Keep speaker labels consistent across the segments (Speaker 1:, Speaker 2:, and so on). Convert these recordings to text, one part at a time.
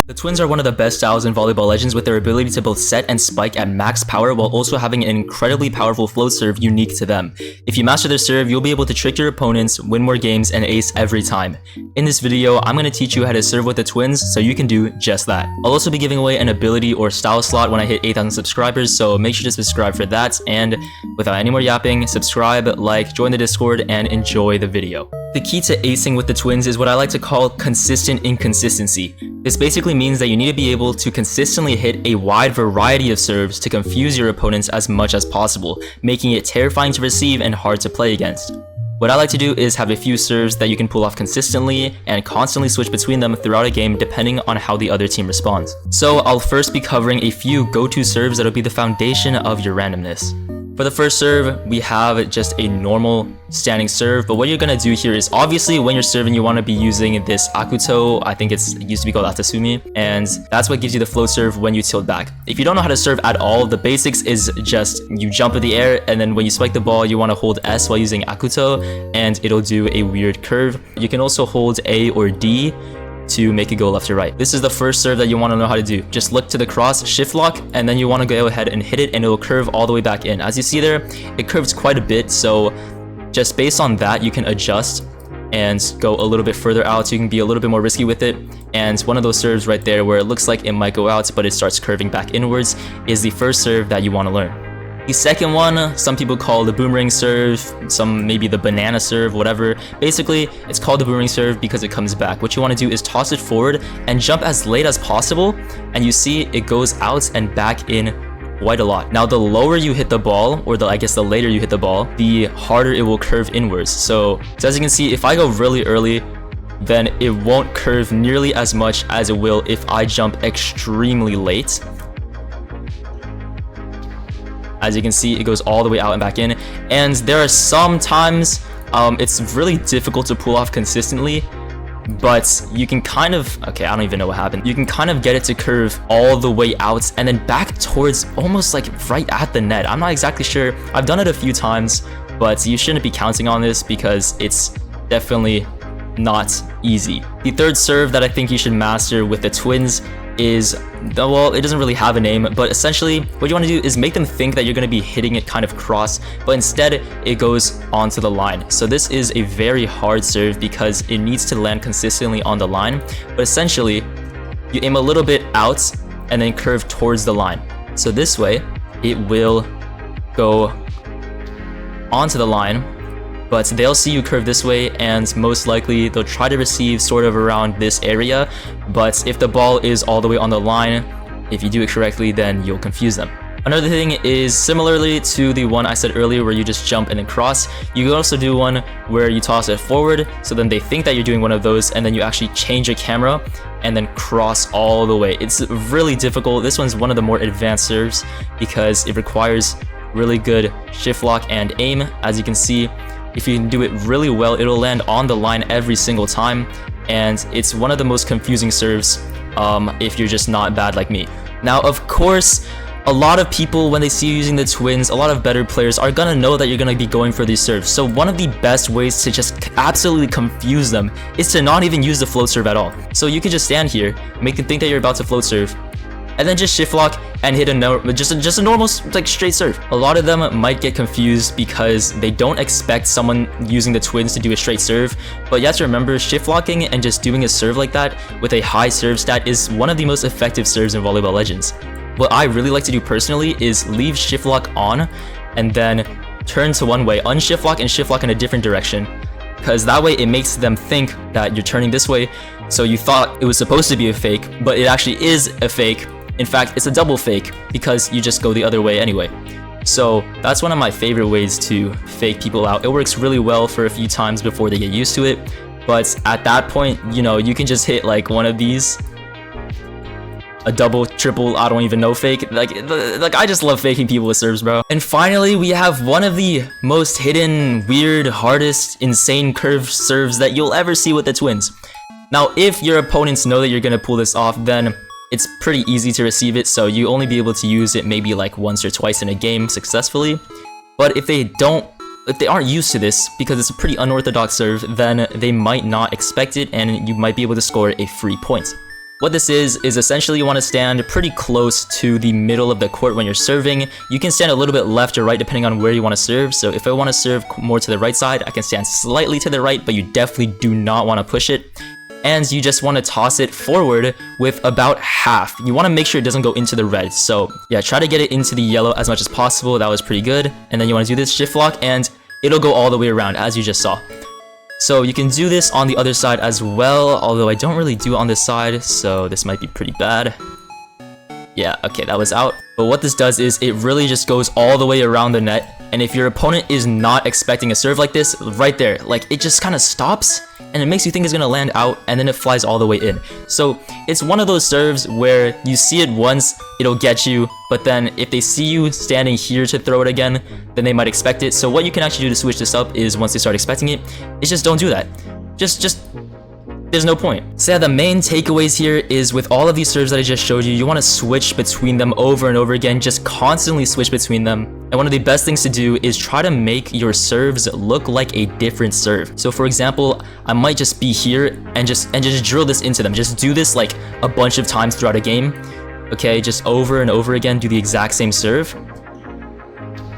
Speaker 1: The twins are one of the best styles in Volleyball Legends with their ability to both set and spike at max power while also having an incredibly powerful float serve unique to them. If you master their serve, you'll be able to trick your opponents, win more games, and ace every time. In this video, I'm going to teach you how to serve with the twins so you can do just that. I'll also be giving away an ability or style slot when I hit 8,000 subscribers, so make sure to subscribe for that, and without any more yapping, subscribe, like, join the Discord, and enjoy the video. The key to acing with the twins is what I like to call consistent inconsistency. This basically means that you need to be able to consistently hit a wide variety of serves to confuse your opponents as much as possible, making it terrifying to receive and hard to play against. What I like to do is have a few serves that you can pull off consistently and constantly switch between them throughout a game depending on how the other team responds. So I'll first be covering a few go-to serves that'll be the foundation of your randomness. For the first serve, we have just a normal standing serve, but what you're gonna do here is obviously when you're serving, you want to be using this akuto. I think it used to be called atasumi, and that's what gives you the float serve when you tilt back. If you don't know how to serve at all, the basics is just you jump in the air, and then when you spike the ball, you want to hold S while using akuto, and it'll do a weird curve. You can also hold A or D to make it go left to right. This is the first serve that you want to know how to do. Just look to the cross, shift lock, and then you want to go ahead and hit it, and it will curve all the way back in. As you see there, it curves quite a bit, so just based on that, you can adjust and go a little bit further out, so you can be a little bit more risky with it. And one of those serves right there where it looks like it might go out, but it starts curving back inwards, is the first serve that you want to learn. The second one, some people call the boomerang serve, some maybe the banana serve, whatever. Basically, it's called the boomerang serve because it comes back. What you want to do is toss it forward and jump as late as possible, and you see it goes out and back in quite a lot. Now, the lower you hit the ball, or I guess the later you hit the ball, the harder it will curve inwards. So as you can see, if I go really early, then it won't curve nearly as much as it will if I jump extremely late. As you can see, it goes all the way out and back in, and there are some times it's really difficult to pull off consistently, but you can kind of, okay, I don't even know what happened. You can kind of get it to curve all the way out and then back towards almost like right at the net. I'm not exactly sure. I've done it a few times, but you shouldn't be counting on this because it's definitely not easy. The third serve that I think you should master with the twins is, well, it doesn't really have a name, but essentially what you want to do is make them think that you're going to be hitting it kind of cross, but instead it goes onto the line. So this is a very hard serve because it needs to land consistently on the line, but essentially you aim a little bit out and then curve towards the line. So this way it will go onto the line, but they'll see you curve this way, and most likely they'll try to receive sort of around this area. But if the ball is all the way on the line, if you do it correctly, then you'll confuse them. Another thing is, similarly to the one I said earlier where you just jump and then cross, you can also do one where you toss it forward, so then they think that you're doing one of those, and then you actually change your camera and then cross all the way. It's really difficult. This one's one of the more advanced serves because it requires really good shift lock and aim. As you can see, if you can do it really well, it'll land on the line every single time, and it's one of the most confusing serves if you're just not bad like me. Now, of course, a lot of people, when they see you using the twins, a lot of better players are gonna know that you're gonna be going for these serves. So one of the best ways to just absolutely confuse them is to not even use the float serve at all. So you can just stand here, make them think that you're about to float serve, and then just shift lock and hit just a normal, like, straight serve. A lot of them might get confused because they don't expect someone using the twins to do a straight serve, but you have to remember, shift locking and just doing a serve like that with a high serve stat is one of the most effective serves in Volleyball Legends. What I really like to do personally is leave shift lock on and then turn to one way, unshift lock and shift lock in a different direction, because that way it makes them think that you're turning this way, so you thought it was supposed to be a fake, but it actually is a fake. In fact, it's a double fake because you just go the other way anyway. So that's one of my favorite ways to fake people out. It works really well for a few times before they get used to it, but at that point, you know, you can just hit like one of these, a double, triple, I don't even know fake. Like I just love faking people with serves, bro. And finally, we have one of the most hidden, weird, hardest, insane curve serves that you'll ever see with the twins. Now, if your opponents know that you're gonna pull this off, then it's pretty easy to receive it, so you only be able to use it maybe like once or twice in a game successfully. But if they aren't used to this, because it's a pretty unorthodox serve, then they might not expect it, and you might be able to score a free point. What this is essentially you want to stand pretty close to the middle of the court when you're serving. You can stand a little bit left or right depending on where you want to serve. So if I want to serve more to the right side, I can stand slightly to the right, but you definitely do not want to push it. And you just want to toss it forward with about half. You want to make sure it doesn't go into the red. So yeah, try to get it into the yellow as much as possible. That was pretty good. And then you want to do this shift lock and it'll go all the way around as you just saw. So you can do this on the other side as well, although I don't really do it on this side, so this might be pretty bad. Yeah, okay, that was out. But what this does is it really just goes all the way around the net, and if your opponent is not expecting a serve like this, right there, like it just kind of stops, and it makes you think it's gonna land out, and then it flies all the way in. So it's one of those serves where you see it once, it'll get you, but then if they see you standing here to throw it again, then they might expect it. So what you can actually do to switch this up is once they start expecting it, is just don't do that. Just there's no point. So yeah, the main takeaways here is with all of these serves that I just showed you, you want to switch between them over and over again, just constantly switch between them. And one of the best things to do is try to make your serves look like a different serve. So for example, I might just be here and just drill this into them. Just do this like a bunch of times throughout a game. Okay, just over and over again, do the exact same serve.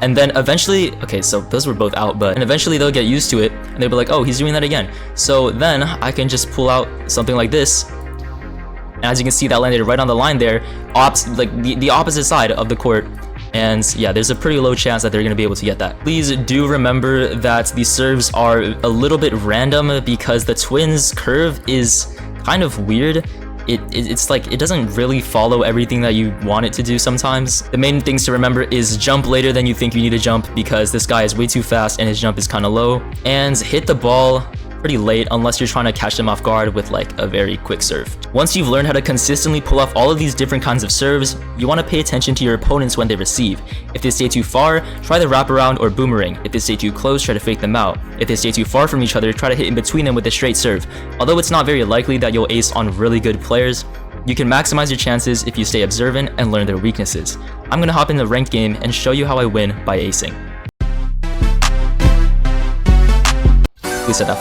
Speaker 1: And then eventually, okay, so those were both out, but and eventually they'll get used to it and they'll be like, oh, he's doing that again. So then I can just pull out something like this. And as you can see, that landed right on the line there, like the opposite side of the court. And yeah, there's a pretty low chance that they're going to be able to get that. Please do remember that these serves are a little bit random because the twins curve is kind of weird. It's like it doesn't really follow everything that you want it to do sometimes. The main things to remember is jump later than you think you need to jump because this guy is way too fast and his jump is kind of low. And hit the ball pretty late unless you're trying to catch them off guard with like a very quick serve. Once you've learned how to consistently pull off all of these different kinds of serves, you want to pay attention to your opponents when they receive. If they stay too far, try the wraparound or boomerang. If they stay too close, try to fake them out. If they stay too far from each other, try to hit in between them with a straight serve. Although it's not very likely that you'll ace on really good players, you can maximize your chances if you stay observant and learn their weaknesses. I'm gonna hop in the ranked game and show you how I win by acing.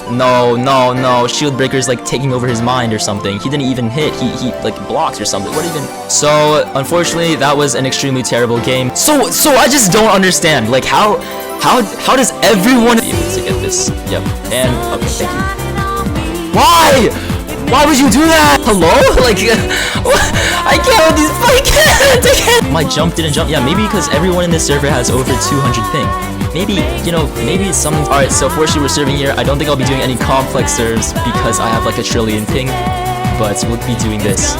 Speaker 1: No, shield breaker's like taking over his mind or something. He didn't even hit, he like blocks or something. What even? So unfortunately that was an extremely terrible game. So I just don't understand, like how does everyone be able to get this? Yep. And okay, thank you. Why would you do that? Hello? Like, I can't with these. I can't. My jump didn't jump. Yeah, maybe because everyone in this server has over 200 ping. Maybe, you know, maybe it's something. Alright, so fortunately we're serving here. I don't think I'll be doing any complex serves because I have like a trillion ping. But we'll be doing this.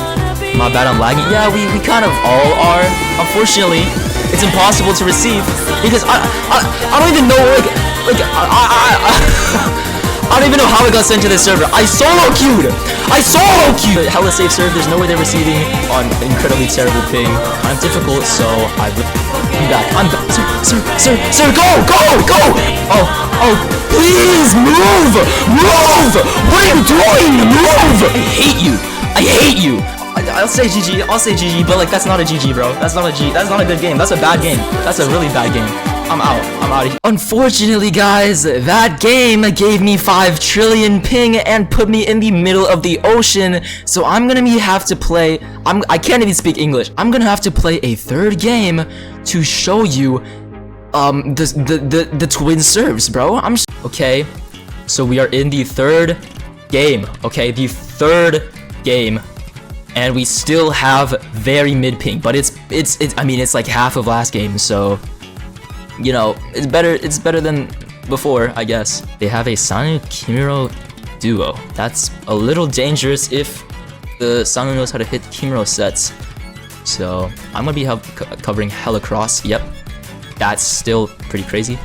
Speaker 1: My bad, I'm lagging. Yeah, we kind of all are. Unfortunately, it's impossible to receive because I don't even know, I don't even know how I got sent to this server. I solo queued! Hella safe serve, there's no way they're receiving on incredibly terrible ping. Kind of difficult, so I'm back. Sir, go! Oh, please move! What are you doing? Move! I hate you! I'll say GG, but like that's not a GG, bro. That's not a good game. That's a bad game. That's a really bad game. I'm out of here. Unfortunately, guys, that game gave me 5 trillion ping and put me in the middle of the ocean. So I'm gonna have to play. I can't even speak English. I'm gonna have to play a third game to show you the twin serves, bro. Okay. So we are in the third game. Okay, the third game. And we still have very mid ping, but it's I mean it's like half of last game, so you know, it's better than before, I guess. They have a Sanu Kimuro duo. That's a little dangerous if the Sanu knows how to hit Kimuro sets. So I'm gonna be covering hella cross. Yep, that's still pretty crazy.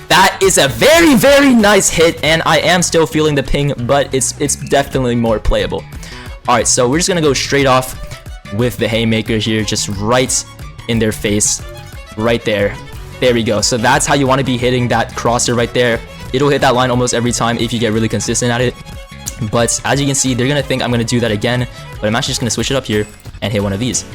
Speaker 1: That is a very, very nice hit, and I am still feeling the ping, but it's definitely more playable. Alright, so we're just gonna go straight off with the haymaker here, just right in their face. Right there. There we go. So that's how you want to be hitting that crosser right there. It'll hit that line almost every time if you get really consistent at it. But as you can see, they're going to think I'm going to do that again. But I'm actually just going to switch it up here and hit one of these.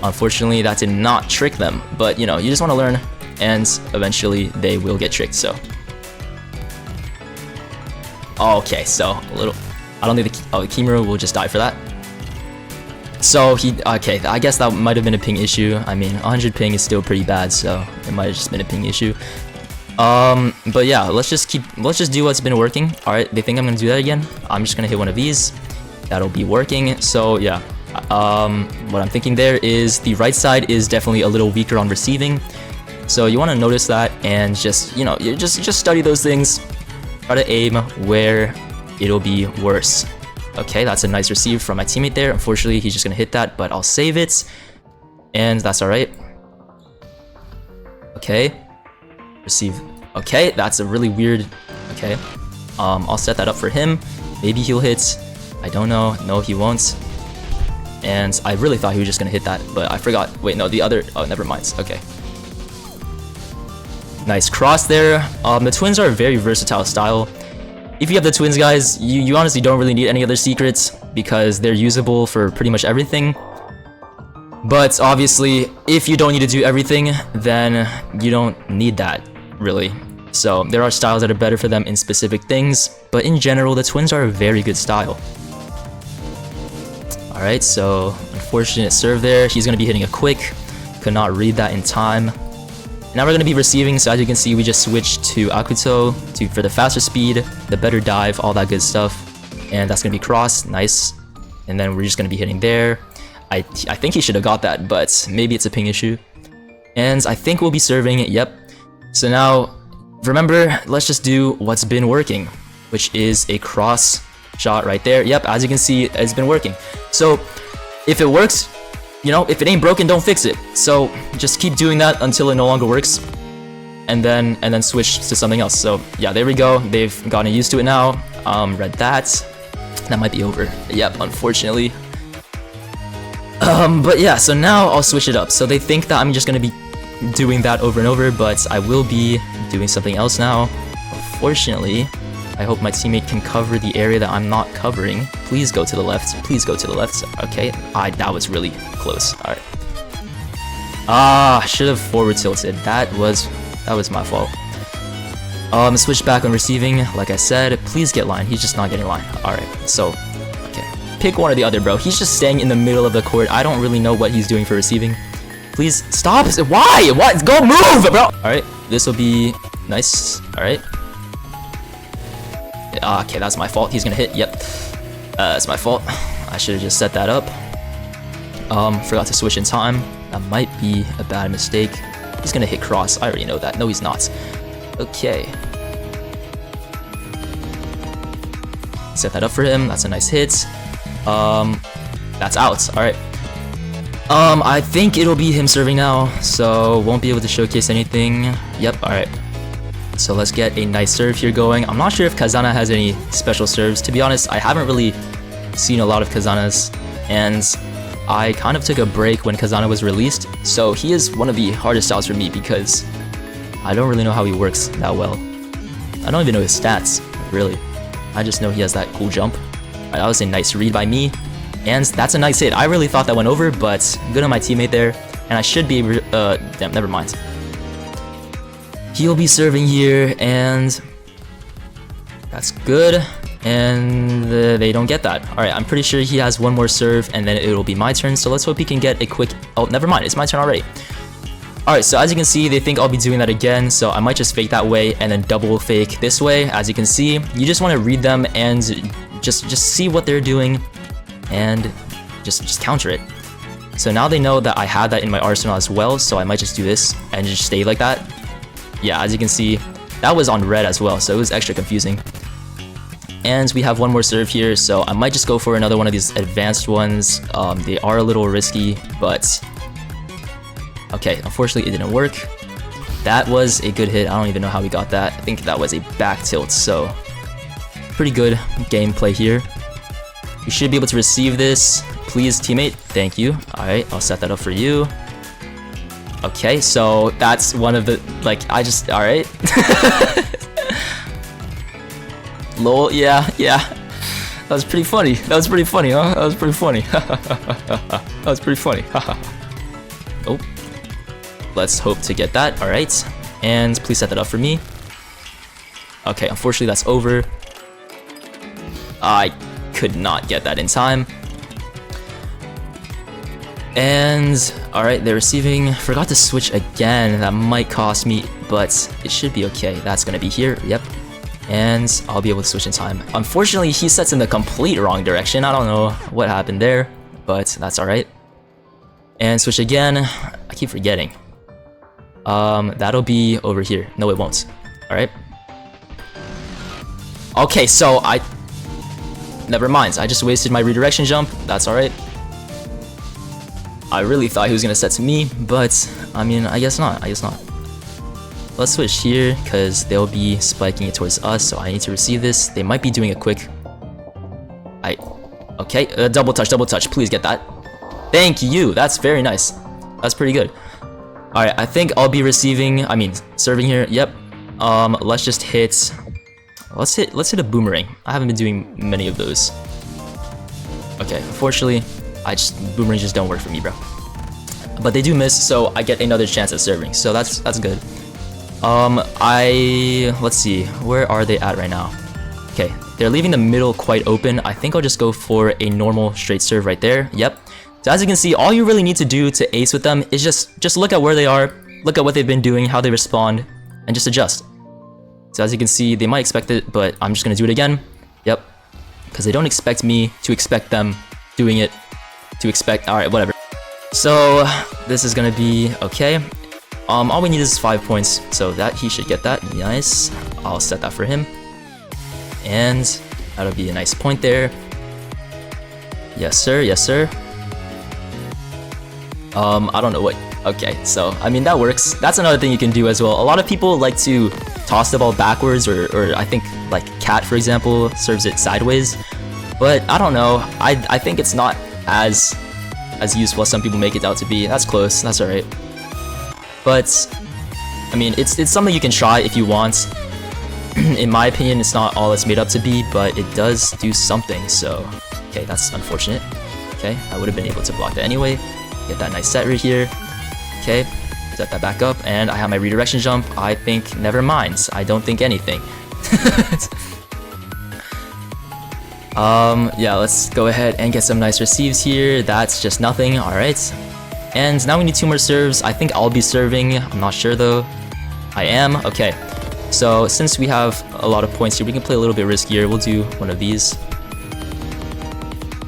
Speaker 1: Unfortunately, that did not trick them. But, you know, you just want to learn. And eventually, they will get tricked. So. Okay, so a little. I don't think the Kimura will just die for that. So okay, I guess that might have been a ping issue. I mean, 100 ping is still pretty bad, so it might have just been a ping issue. But yeah, let's just do what's been working. All right, they think I'm gonna do that again. I'm just gonna hit one of these. That'll be working. So yeah, what I'm thinking there is the right side is definitely a little weaker on receiving. So you want to notice that and just, you know, just study those things. Try to aim where it'll be worse. Okay, that's a nice receive from my teammate there. Unfortunately, he's just gonna hit that, but I'll save it, and that's all right. Okay, receive. Okay, that's a really weird. Okay, I'll set that up for him. Maybe he'll hit. I don't know. No, he won't. And I really thought he was just gonna hit that, but I forgot. Wait, no, the other. Oh, never mind. Okay. Nice cross there. The twins are a very versatile style. If you have the twins, guys, you honestly don't really need any other secrets because they're usable for pretty much everything. But obviously, if you don't need to do everything, then you don't need that, really. So there are styles that are better for them in specific things, but in general, the twins are a very good style. Alright, so unfortunate serve there. He's going to be hitting a quick. Could not read that in time. Now we're going to be receiving, so as you can see, we just switched to Akuto for the faster speed, the better dive, all that good stuff. And that's going to be cross, nice. And then we're just going to be hitting there. I think he should have got that, but maybe it's a ping issue. And I think we'll be serving, yep. So now, remember, let's just do what's been working, which is a cross shot right there. Yep, as you can see, it's been working. So if it works, you know, if it ain't broken, don't fix it. So just keep doing that until it no longer works, and then switch to something else. So yeah, there we go. They've gotten used to it now. Read that. That might be over. Yep, unfortunately. But yeah, so now I'll switch it up. So they think that I'm just gonna be doing that over and over, but I will be doing something else now. Unfortunately, I hope my teammate can cover the area that I'm not covering. Please go to the left. Please go to the left. Okay, that was really close. All right. I should have forward tilted. That was my fault. Switch back on receiving. Like I said, please get line. He's just not getting line. All right. So, okay, pick one or the other, bro. He's just staying in the middle of the court. I don't really know what he's doing for receiving. Please stop. Why? What? Go move, bro. All right. This will be nice. All right. Okay, that's my fault. He's gonna hit. Yep. It's my fault. I should have just set that up. Forgot to switch in time. That might be a bad mistake. He's gonna hit cross. I already know that. No, he's not. Okay. Set that up for him. That's a nice hit. That's out. All right. I think it'll be him serving now, so won't be able to showcase anything. Yep. All right. So let's get a nice serve here going. I'm not sure if Kazana has any special serves. To be honest, I haven't really seen a lot of Kazana's, and I kind of took a break when Kazana was released. So he is one of the hardest styles for me because I don't really know how he works that well. I don't even know his stats, really. I just know he has that cool jump. Alright, that was a nice read by me, and that's a nice hit. I really thought that went over, but good on my teammate there, and I should be able damn, never mind. He'll be serving here, and that's good, and they don't get that. Alright, I'm pretty sure he has one more serve, and then it'll be my turn, so let's hope he can get a quick... Oh, never mind, it's my turn already. Alright, so as you can see, they think I'll be doing that again, so I might just fake that way, and then double fake this way. As you can see, you just want to read them, and just see what they're doing, and just counter it. So now they know that I have that in my arsenal as well, so I might just do this, and just stay like that. Yeah, as you can see, that was on red as well, so it was extra confusing. And we have one more serve here, so I might just go for another one of these advanced ones. They are a little risky, but... Okay, unfortunately it didn't work. That was a good hit. I don't even know how we got that. I think that was a back tilt, so... Pretty good gameplay here. You should be able to receive this. Please, teammate. Thank you. Alright, I'll set that up for you. Okay, so that's one of the, like, alright. Lol, yeah. That was pretty funny. That was pretty funny, huh? That was pretty funny. That was pretty funny. Oh. Let's hope to get that, alright. And please set that up for me. Okay, unfortunately that's over. I could not get that in time. And alright, they're receiving. Forgot to switch again. That might cost me, but it should be okay. That's gonna be here. Yep. And I'll be able to switch in time. Unfortunately, he sets in the complete wrong direction. I don't know what happened there, but that's alright. And switch again. I keep forgetting. That'll be over here. No, it won't. Alright. Okay, so never mind. I just wasted my redirection jump. That's alright. I really thought he was gonna set to me, but I mean, I guess not. Let's switch here because they'll be spiking it towards us, so I need to receive this. They might be doing a quick. Okay, double touch. Please get that. Thank you. That's very nice. That's pretty good. All right, I think I'll be receiving. I mean, serving here. Yep. Let's just hit. Let's hit a boomerang. I haven't been doing many of those. Okay, unfortunately, boomerangs just don't work for me, bro. But they do miss, so I get another chance at serving. So that's good. Let's see. Where are they at right now? Okay, they're leaving the middle quite open. I think I'll just go for a normal straight serve right there. Yep. So as you can see, all you really need to do to ace with them is just look at where they are, look at what they've been doing, how they respond, and just adjust. So as you can see, they might expect it, but I'm just gonna do it again. Yep. Because they don't expect me to expect them doing it to expect. Alright, whatever. So this is gonna be okay. All we need is 5 points, so that he should get that. Nice. I'll set that for him. And that'll be a nice point there. Yes, sir. Yes, sir. I don't know what. Okay, so I mean that works. That's another thing you can do as well. A lot of people like to toss the ball backwards, or I think like Cat, for example, serves it sideways. But I don't know. I think it's not as useful as some people make it out to be. That's close. That's alright. But I mean, it's something you can try if you want. In my opinion, it's not all it's made up to be, but it does do something. So, okay, that's unfortunate. Okay, I would have been able to block that anyway. Get that nice set right here. Okay, set that back up, and I have my redirection jump. I think, never mind. I don't think anything. Yeah, let's go ahead and get some nice receives here. That's just nothing. All right. And now we need 2 more serves. I think I'll be serving. I'm not sure though. I am. Okay. So since we have a lot of points here, we can play a little bit riskier. We'll do one of these.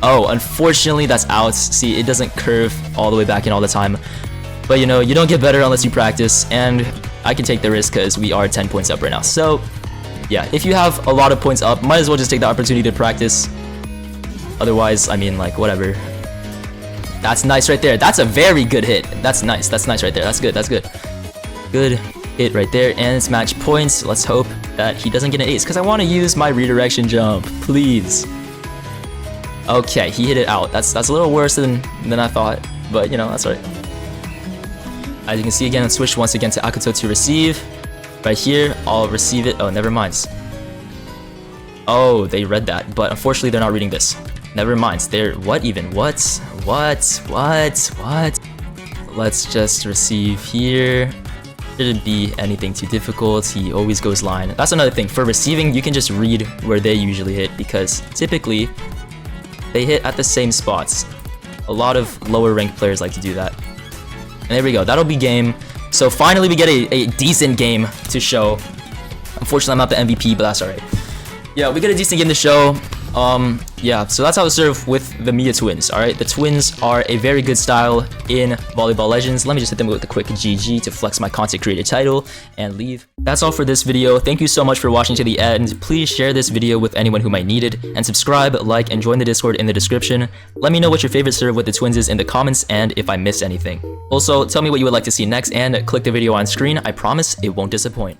Speaker 1: Oh, unfortunately that's out. See, it doesn't curve all the way back in all the time. But you know, you don't get better unless you practice. And I can take the risk because we are 10 points up right now. So yeah, if you have a lot of points up, might as well just take the opportunity to practice. Otherwise, I mean, like, whatever. That's nice right there. That's a very good hit. That's nice. That's nice right there. That's good. That's good. Good hit right there. And it's match points. Let's hope that he doesn't get an ace because I want to use my redirection jump. Please. Okay, he hit it out. That's a little worse than I thought. But, you know, that's all right. As you can see again, switch once again to Akuto to receive. Right here, I'll receive it. Oh, never mind. Oh, they read that. But unfortunately, they're not reading this. Never mind. They're... What even? What? Let's just receive here. Shouldn't be anything too difficult. He always goes line. That's another thing. For receiving, you can just read where they usually hit because typically they hit at the same spots. A lot of lower ranked players like to do that. And there we go. That'll be game. So finally we get a decent game to show. Unfortunately, I'm not the MVP, but that's alright. Yeah, we get a decent game to show. Yeah, so that's how to serve with the Mia twins. Alright, the twins are a very good style in Volleyball Legends. Let me just hit them with a quick GG to flex my content creator title and leave. That's all for this video. Thank you so much for watching to the end. Please share this video with anyone who might need it, and subscribe, like, and join the Discord in the description. Let me know what your favorite serve with the twins is in the comments and if I missed anything. Also, tell me what you would like to see next and click the video on screen. I promise it won't disappoint.